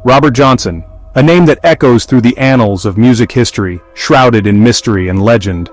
Robert Johnson, a name that echoes through the annals of music history, shrouded in mystery and legend.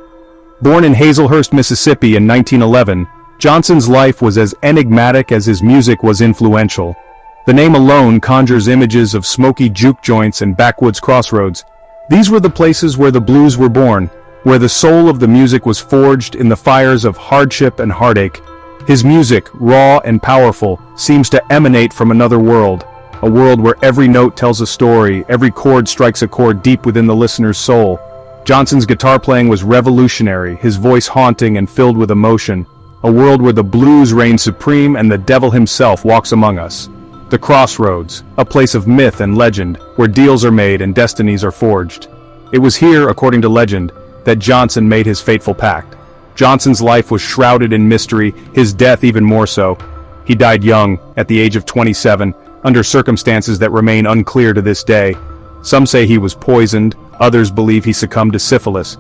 Born in Hazelhurst, Mississippi in 1911, Johnson's life was as enigmatic as his music was influential. The name alone conjures images of smoky juke joints and backwoods crossroads. These were the places where the blues were born, where the soul of the music was forged in the fires of hardship and heartache. His music, raw and powerful, seems to emanate from another world, a world where every note tells a story, every chord strikes a chord deep within the listener's soul. Johnson's guitar playing was revolutionary, his voice haunting and filled with emotion, a world where the blues reign supreme and the devil himself walks among us. The Crossroads, a place of myth and legend, where deals are made and destinies are forged. It was here, according to legend, that Johnson made his fateful pact. Johnson's life was shrouded in mystery, his death even more so. He died young, at the age of 27, under circumstances that remain unclear to this day. Some say he was poisoned, others believe he succumbed to syphilis.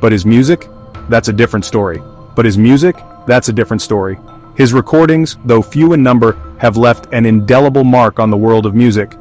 But his music? That's a different story. His recordings, though few in number, have left an indelible mark on the world of music.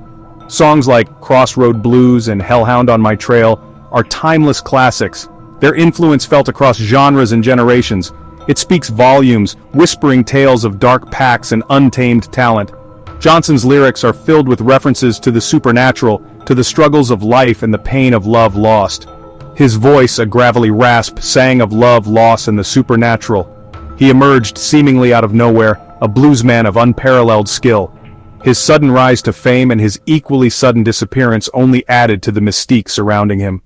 Songs like Crossroad Blues and Hellhound on My Trail are timeless classics. Their influence felt across genres and generations. It speaks volumes, whispering tales of dark pacts and untamed talent. Johnson's lyrics are filled with references to the supernatural, to the struggles of life and the pain of love lost. His voice, a gravelly rasp, sang of love, loss, and the supernatural. He emerged seemingly out of nowhere, a bluesman of unparalleled skill. His sudden rise to fame and his equally sudden disappearance only added to the mystique surrounding him.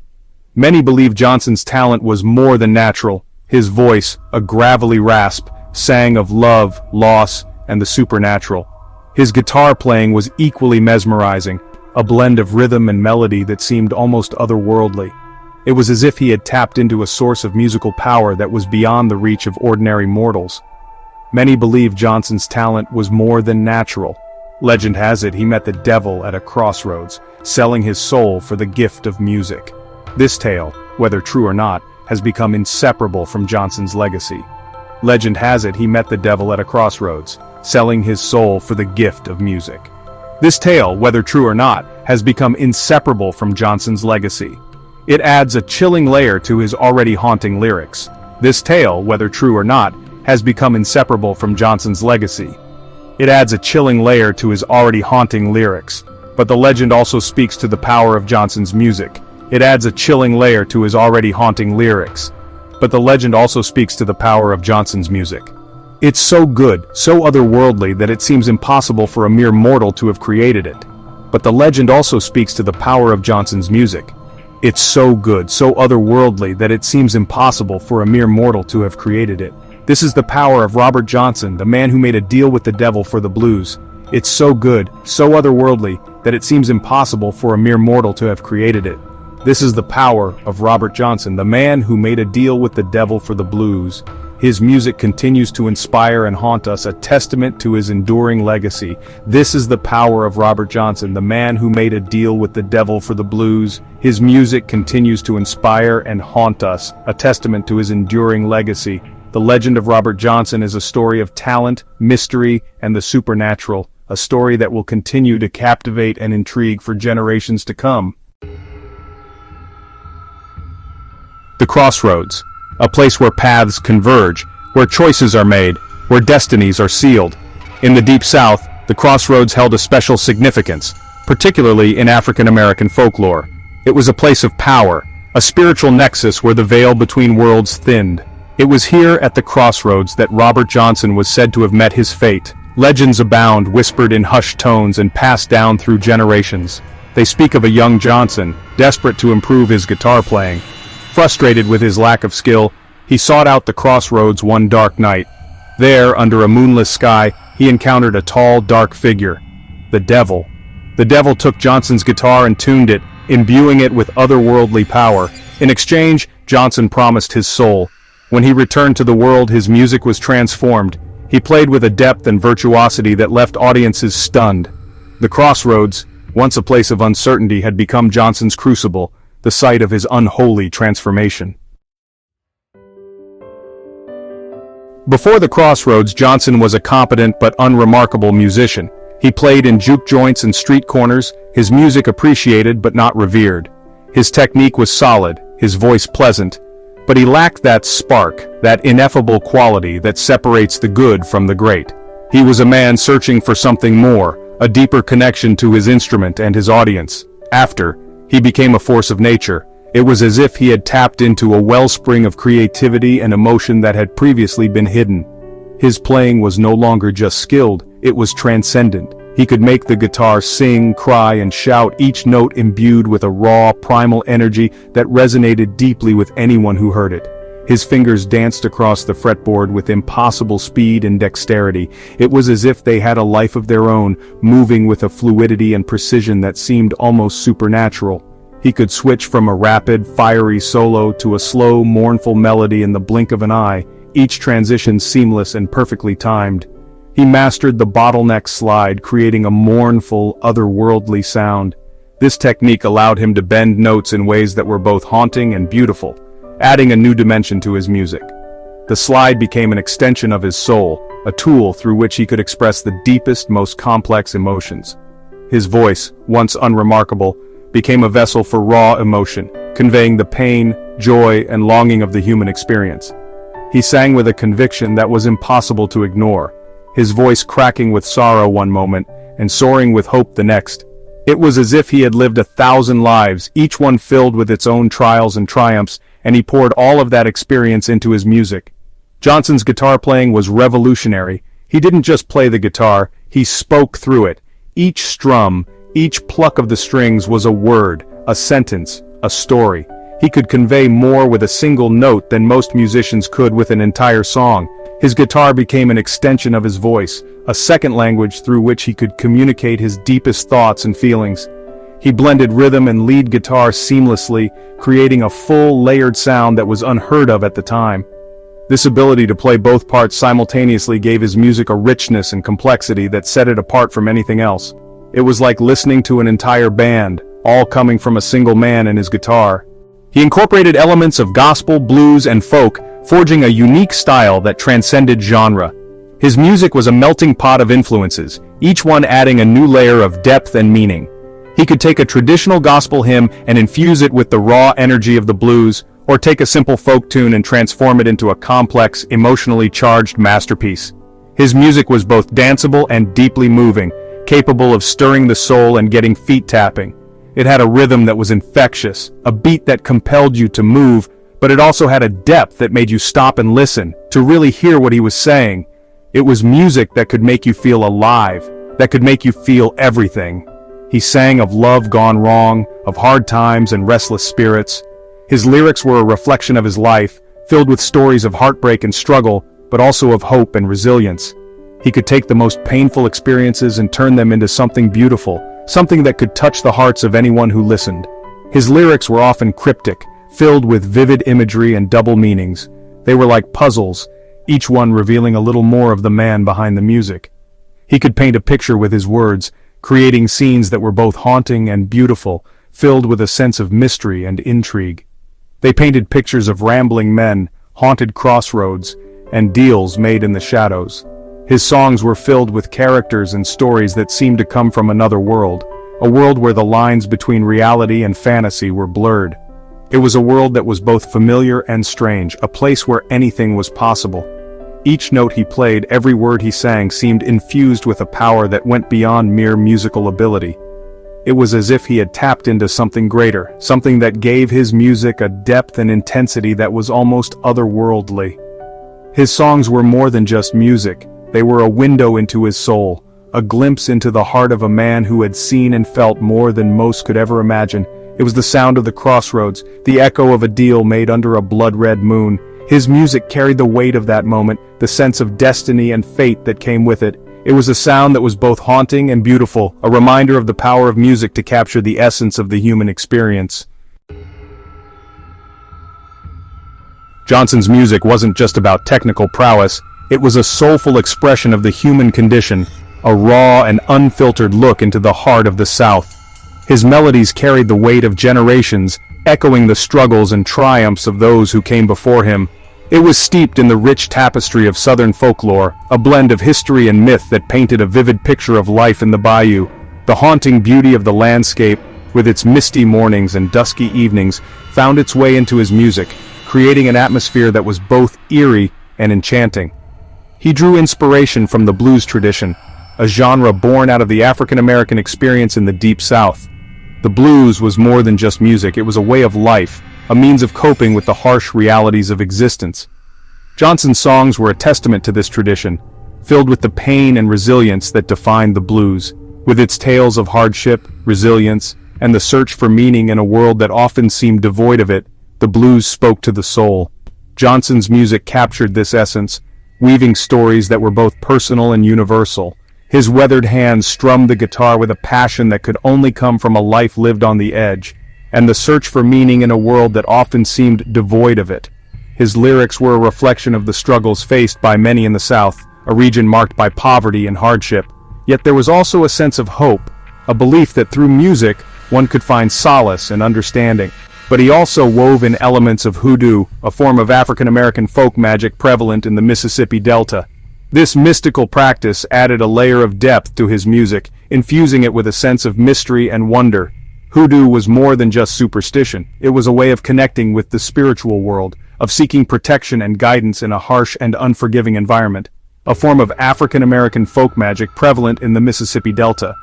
Many believe Johnson's talent was more than natural. His voice, a gravelly rasp, sang of love, loss, and the supernatural. His guitar playing was equally mesmerizing, a blend of rhythm and melody that seemed almost otherworldly. It was as if he had tapped into a source of musical power that was beyond the reach of ordinary mortals. Many believe Johnson's talent was more than natural. Legend has it he met the devil at a crossroads, selling his soul for the gift of music. This tale, whether true or not, has become inseparable from Johnson's legacy. Legend has it he met the devil at a crossroads, selling his soul for the gift of music. This tale, whether true or not, has become inseparable from Johnson's legacy. It adds a chilling layer to his already haunting lyrics. This tale, whether true or not, has become inseparable from Johnson's legacy. It adds a chilling layer to his already haunting lyrics. But the legend also speaks to the power of Johnson's music. It adds a chilling layer to his already haunting lyrics. But the legend also speaks to the power of Johnson's music. It's so good, so otherworldly that it seems impossible for a mere mortal to have created it. But the legend also speaks to the power of Johnson's music. It's so good, so otherworldly that it seems impossible for a mere mortal to have created it. This is the power of Robert Johnson, the man who made a deal with the devil for the blues. It's so good, so otherworldly that it seems impossible for a mere mortal to have created it. This is the power of Robert Johnson, the man who made a deal with the devil for the blues. His music continues to inspire and haunt us, a testament to his enduring legacy. This is the power of Robert Johnson, the man who made a deal with the devil for the blues. His music continues to inspire and haunt us, a testament to his enduring legacy. The legend of Robert Johnson is a story of talent, mystery, and the supernatural, a story that will continue to captivate and intrigue for generations to come. The Crossroads. A place where paths converge, where choices are made, where destinies are sealed. In the Deep South, the Crossroads held a special significance, particularly in African American folklore. It was a place of power, a spiritual nexus where the veil between worlds thinned. It was here at the Crossroads that Robert Johnson was said to have met his fate. Legends abound, whispered in hushed tones and passed down through generations. They speak of a young Johnson, desperate to improve his guitar playing. Frustrated with his lack of skill, he sought out the crossroads one dark night. There, under a moonless sky, he encountered a tall, dark figure. The devil. The devil took Johnson's guitar and tuned it, imbuing it with otherworldly power. In exchange, Johnson promised his soul. When he returned to the world, his music was transformed. He played with a depth and virtuosity that left audiences stunned. The Crossroads, once a place of uncertainty, had become Johnson's crucible, the site of his unholy transformation. Before the Crossroads, Johnson was a competent but unremarkable musician. He played in juke joints and street corners, his music appreciated but not revered. His technique was solid, his voice pleasant, but he lacked that spark, that ineffable quality that separates the good from the great. He was a man searching for something more, a deeper connection to his instrument and his audience. After he became a force of nature, it was as if he had tapped into a wellspring of creativity and emotion that had previously been hidden. His playing was no longer just skilled, it was transcendent. He could make the guitar sing, cry, and shout, each note imbued with a raw, primal energy that resonated deeply with anyone who heard it. His fingers danced across the fretboard with impossible speed and dexterity. It was as if they had a life of their own, moving with a fluidity and precision that seemed almost supernatural. He could switch from a rapid, fiery solo to a slow, mournful melody in the blink of an eye, each transition seamless and perfectly timed. He mastered the bottleneck slide, creating a mournful, otherworldly sound. This technique allowed him to bend notes in ways that were both haunting and beautiful, adding a new dimension to his music. The slide became an extension of his soul, a tool through which he could express the deepest, most complex emotions. His voice, once unremarkable, became a vessel for raw emotion, conveying the pain, joy, and longing of the human experience. He sang with a conviction that was impossible to ignore, his voice cracking with sorrow one moment, and soaring with hope the next. It was as if he had lived 1,000 lives, each one filled with its own trials and triumphs, and he poured all of that experience into his music. Johnson's guitar playing was revolutionary. He didn't just play the guitar, he spoke through it. Each strum, each pluck of the strings was a word, a sentence, a story. He could convey more with a single note than most musicians could with an entire song. His guitar became an extension of his voice, a second language through which he could communicate his deepest thoughts and feelings. He blended rhythm and lead guitar seamlessly, creating a full, layered sound that was unheard of at the time. This ability to play both parts simultaneously gave his music a richness and complexity that set it apart from anything else. It was like listening to an entire band, all coming from a single man and his guitar. He incorporated elements of gospel, blues, and folk, forging a unique style that transcended genre. His music was a melting pot of influences, each one adding a new layer of depth and meaning. He could take a traditional gospel hymn and infuse it with the raw energy of the blues, or take a simple folk tune and transform it into a complex, emotionally charged masterpiece. His music was both danceable and deeply moving, capable of stirring the soul and getting feet tapping. It had a rhythm that was infectious, a beat that compelled you to move, but it also had a depth that made you stop and listen, to really hear what he was saying. It was music that could make you feel alive, that could make you feel everything. He sang of love gone wrong, of hard times and restless spirits. His lyrics were a reflection of his life, filled with stories of heartbreak and struggle, but also of hope and resilience. He could take the most painful experiences and turn them into something beautiful, something that could touch the hearts of anyone who listened. His lyrics were often cryptic, filled with vivid imagery and double meanings. They were like puzzles, each one revealing a little more of the man behind the music. He could paint a picture with his words, creating scenes that were both haunting and beautiful, filled with a sense of mystery and intrigue. They painted pictures of rambling men, haunted crossroads, and deals made in the shadows. His songs were filled with characters and stories that seemed to come from another world, a world where the lines between reality and fantasy were blurred. It was a world that was both familiar and strange, a place where anything was possible. Each note he played, every word he sang seemed infused with a power that went beyond mere musical ability. It was as if he had tapped into something greater, something that gave his music a depth and intensity that was almost otherworldly. His songs were more than just music. They were a window into his soul, a glimpse into the heart of a man who had seen and felt more than most could ever imagine. It was the sound of the crossroads, the echo of a deal made under a blood-red moon. His music carried the weight of that moment, the sense of destiny and fate that came with it. It was a sound that was both haunting and beautiful, a reminder of the power of music to capture the essence of the human experience. Johnson's music wasn't just about technical prowess, it was a soulful expression of the human condition, a raw and unfiltered look into the heart of the South. His melodies carried the weight of generations, echoing the struggles and triumphs of those who came before him. It was steeped in the rich tapestry of Southern folklore, a blend of history and myth that painted a vivid picture of life in the Bayou. The haunting beauty of the landscape, with its misty mornings and dusky evenings, found its way into his music, creating an atmosphere that was both eerie and enchanting. He drew inspiration from the blues tradition, a genre born out of the African-American experience in the Deep South. The blues was more than just music, it was a way of life, a means of coping with the harsh realities of existence. Johnson's songs were a testament to this tradition, filled with the pain and resilience that defined the blues. With its tales of hardship, resilience, and the search for meaning in a world that often seemed devoid of it, the blues spoke to the soul. Johnson's music captured this essence, weaving stories that were both personal and universal. His weathered hands strummed the guitar with a passion that could only come from a life lived on the edge, and the search for meaning in a world that often seemed devoid of it. His lyrics were a reflection of the struggles faced by many in the South, a region marked by poverty and hardship. Yet there was also a sense of hope, a belief that through music, one could find solace and understanding. But he also wove in elements of hoodoo, a form of African-American folk magic prevalent in the Mississippi Delta. This mystical practice added a layer of depth to his music, infusing it with a sense of mystery and wonder. Hoodoo was more than just superstition, it was a way of connecting with the spiritual world, of seeking protection and guidance in a harsh and unforgiving environment. A form of African-American folk magic prevalent in the Mississippi Delta.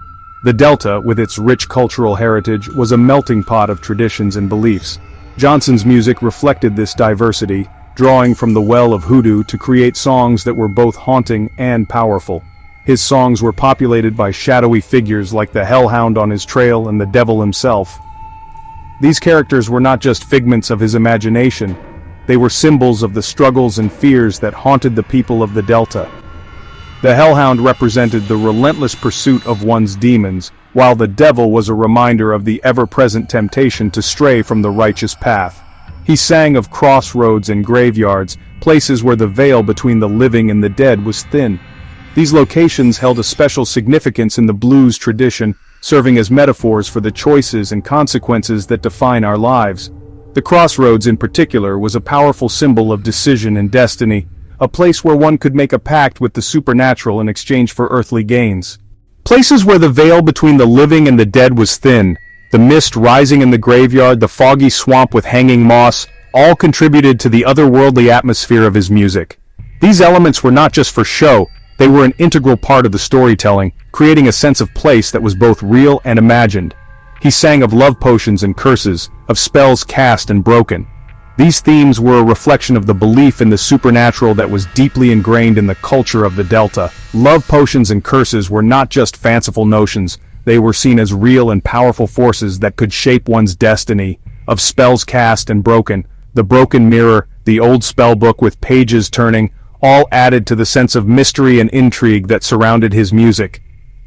The Delta, with its rich cultural heritage, was a melting pot of traditions and beliefs. Johnson's music reflected this diversity, drawing from the well of hoodoo to create songs that were both haunting and powerful. His songs were populated by shadowy figures like the hellhound on his trail and the devil himself. These characters were not just figments of his imagination, they were symbols of the struggles and fears that haunted the people of the Delta. The hellhound represented the relentless pursuit of one's demons, while the devil was a reminder of the ever-present temptation to stray from the righteous path. He sang of crossroads and graveyards, places where the veil between the living and the dead was thin. These locations held a special significance in the blues tradition, serving as metaphors for the choices and consequences that define our lives. The crossroads in particular was a powerful symbol of decision and destiny, a place where one could make a pact with the supernatural in exchange for earthly gains. Places where the veil between the living and the dead was thin, the mist rising in the graveyard, the foggy swamp with hanging moss, all contributed to the otherworldly atmosphere of his music. These elements were not just for show, they were an integral part of the storytelling, creating a sense of place that was both real and imagined. He sang of love potions and curses, of spells cast and broken. These themes were a reflection of the belief in the supernatural that was deeply ingrained in the culture of the Delta. Love potions and curses were not just fanciful notions, they were seen as real and powerful forces that could shape one's destiny. Of spells cast and broken, the broken mirror, the old spell book with pages turning, all added to the sense of mystery and intrigue that surrounded his music.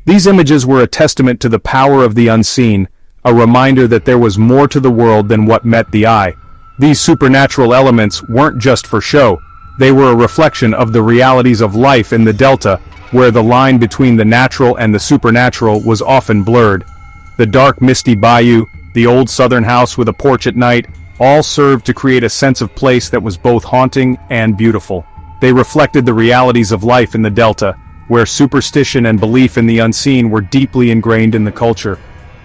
These images were a testament to the power of the unseen, a reminder that there was more to the world than what met the eye. These supernatural elements weren't just for show, they were a reflection of the realities of life in the Delta, where the line between the natural and the supernatural was often blurred. The dark, misty bayou, the old southern house with a porch at night, all served to create a sense of place that was both haunting and beautiful. They reflected the realities of life in the Delta, where superstition and belief in the unseen were deeply ingrained in the culture.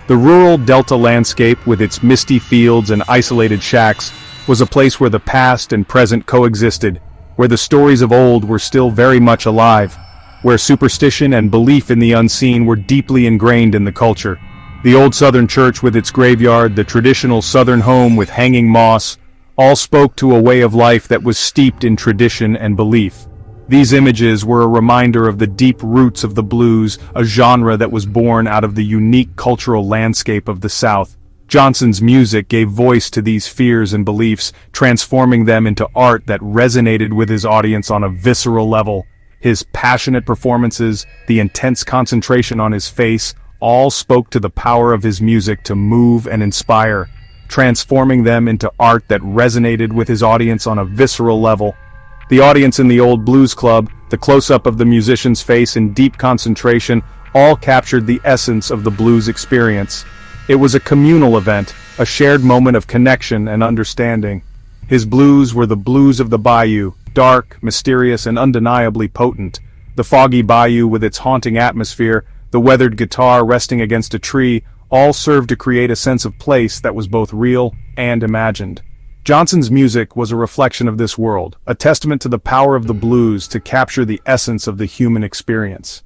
The rural Delta landscape, with its misty fields and isolated shacks, was a place where the past and present coexisted, where the stories of old were still very much alive, where superstition and belief in the unseen were deeply ingrained in the culture. The old Southern church with its graveyard, the traditional Southern home with hanging moss, all spoke to a way of life that was steeped in tradition and belief. These images were a reminder of the deep roots of the blues, a genre that was born out of the unique cultural landscape of the South. Johnson's music gave voice to these fears and beliefs, transforming them into art that resonated with his audience on a visceral level. His passionate performances, the intense concentration on his face, all spoke to the power of his music to move and inspire, transforming them into art that resonated with his audience on a visceral level. The audience in the old blues club, the close-up of the musician's face in deep concentration, all captured the essence of the blues experience. It was a communal event, a shared moment of connection and understanding. His blues were the blues of the Bayou, dark, mysterious, and undeniably potent. The foggy bayou with its haunting atmosphere, the weathered guitar resting against a tree, all served to create a sense of place that was both real and imagined. Johnson's music was a reflection of this world, a testament to the power of the blues to capture the essence of the human experience.